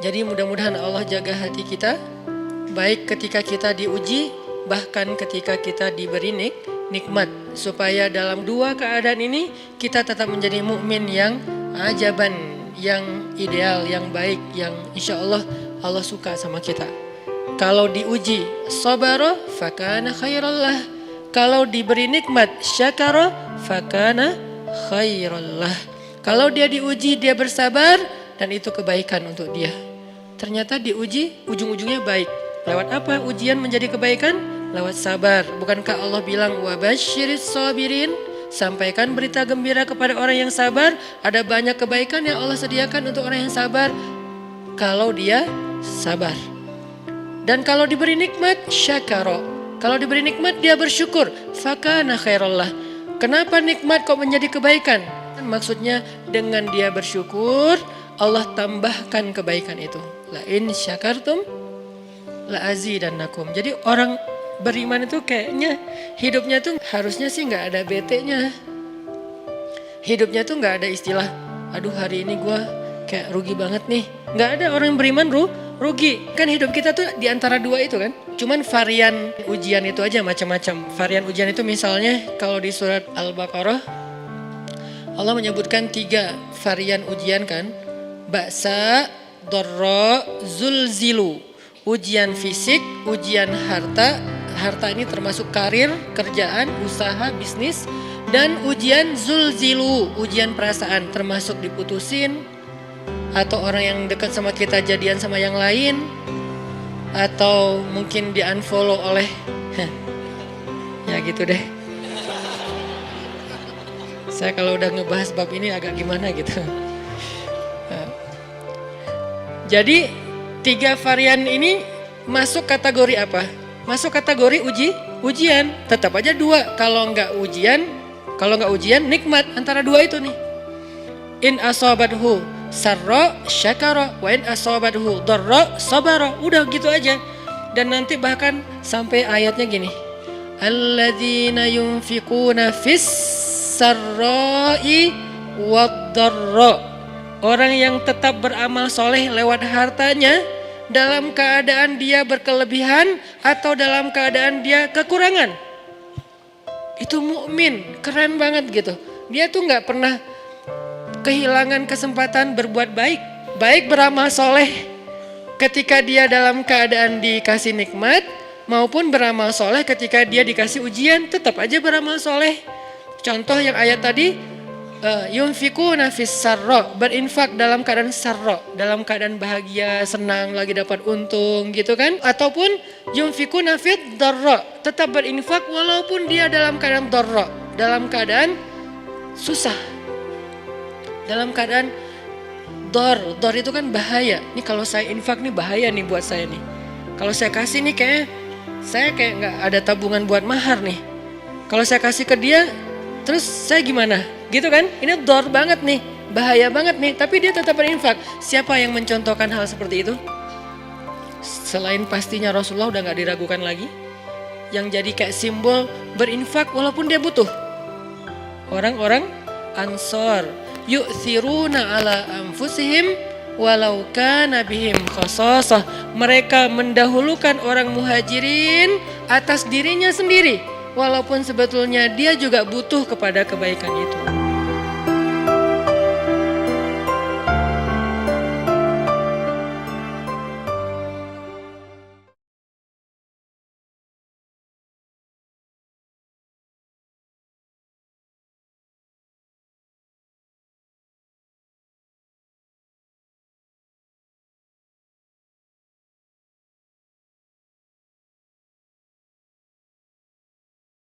Jadi mudah-mudahan Allah jaga hati kita, baik ketika kita diuji, bahkan ketika kita diberi nikmat, supaya dalam dua keadaan ini kita tetap menjadi mukmin yang ajaban, yang ideal, yang baik, yang insya Allah Allah suka sama kita. Kalau diuji sabara fakana khairallah, kalau diberi nikmat syakara fakana khairallah. Kalau dia diuji dia bersabar dan itu kebaikan untuk dia. Ternyata diuji ujung-ujungnya baik. Lewat apa ujian menjadi kebaikan? Lewat sabar. Bukankah Allah bilang wabasyiris sabirin? Sampaikan berita gembira kepada orang yang sabar. Ada banyak kebaikan yang Allah sediakan untuk orang yang sabar kalau dia sabar. Dan kalau diberi nikmat syakara. Kalau diberi nikmat dia bersyukur. Fakana khairallah. Kenapa nikmat kok menjadi kebaikan? Maksudnya dengan dia bersyukur Allah tambahkan kebaikan itu. La in syakartum la azidannakum. Jadi orang beriman itu kayaknya hidupnya tuh harusnya sih nggak ada bete-nya. Hidupnya tuh nggak ada istilah, aduh hari ini gue kayak rugi banget nih. Nggak ada orang yang beriman rugi. Kan hidup kita tuh di antara dua itu kan. Cuman varian ujian itu aja macam-macam. Varian ujian itu misalnya kalau di surat Al-Baqarah Allah menyebutkan 3 varian ujian kan. Ba'sa, dharra, zulzilu. Ujian fisik, ujian harta. Harta ini termasuk karir, kerjaan, usaha, bisnis. Dan ujian zulzilu, ujian perasaan termasuk diputusin. Atau orang yang dekat sama kita jadian sama yang lain. Atau mungkin di unfollow oleh ya gitu deh. Saya kalau udah ngebahas bab ini agak gimana gitu. Jadi 3 varian ini masuk kategori apa? Masuk kategori ujian. Tetap aja 2. Kalau nggak ujian nikmat, antara 2 itu nih. In asabathu sarra syakara wa in asabathu dharra sabara. Udah gitu aja. Dan nanti bahkan sampai ayatnya gini. Alladzina yunfiquna fis sarra'i wad dharra. Orang yang tetap beramal soleh lewat hartanya dalam keadaan dia berkelebihan atau dalam keadaan dia kekurangan. Itu mukmin, keren banget gitu. Dia tuh nggak pernah kehilangan kesempatan berbuat baik. Baik beramal soleh ketika dia dalam keadaan dikasih nikmat maupun beramal soleh ketika dia dikasih ujian, tetap aja beramal soleh. Contoh yang ayat tadi. Yunfikuna fis sarra, berinfak dalam keadaan sarra, dalam keadaan bahagia, senang, lagi dapat untung gitu kan. Ataupun yunfikuna fit dharra, tetap berinfak walaupun dia dalam keadaan dharra, dalam keadaan susah. Dalam keadaan dor itu kan bahaya. Ini kalau saya infak nih bahaya nih buat saya nih. Kalau saya kasih nih saya kayak nggak ada tabungan buat mahar nih. Kalau saya kasih ke dia, terus saya gimana? Gitu kan? Ini dor banget nih, bahaya banget nih. Tapi dia tetap berinfak. Siapa yang mencontohkan hal seperti itu? Selain pastinya Rasulullah udah gak diragukan lagi. Yang jadi kayak simbol berinfak walaupun dia butuh. Orang-orang Ansor. Yu'thiruna ala anfusihim walau kana bihim khasasah. Mereka mendahulukan orang muhajirin atas dirinya sendiri. Walaupun sebetulnya dia juga butuh kepada kebaikan itu.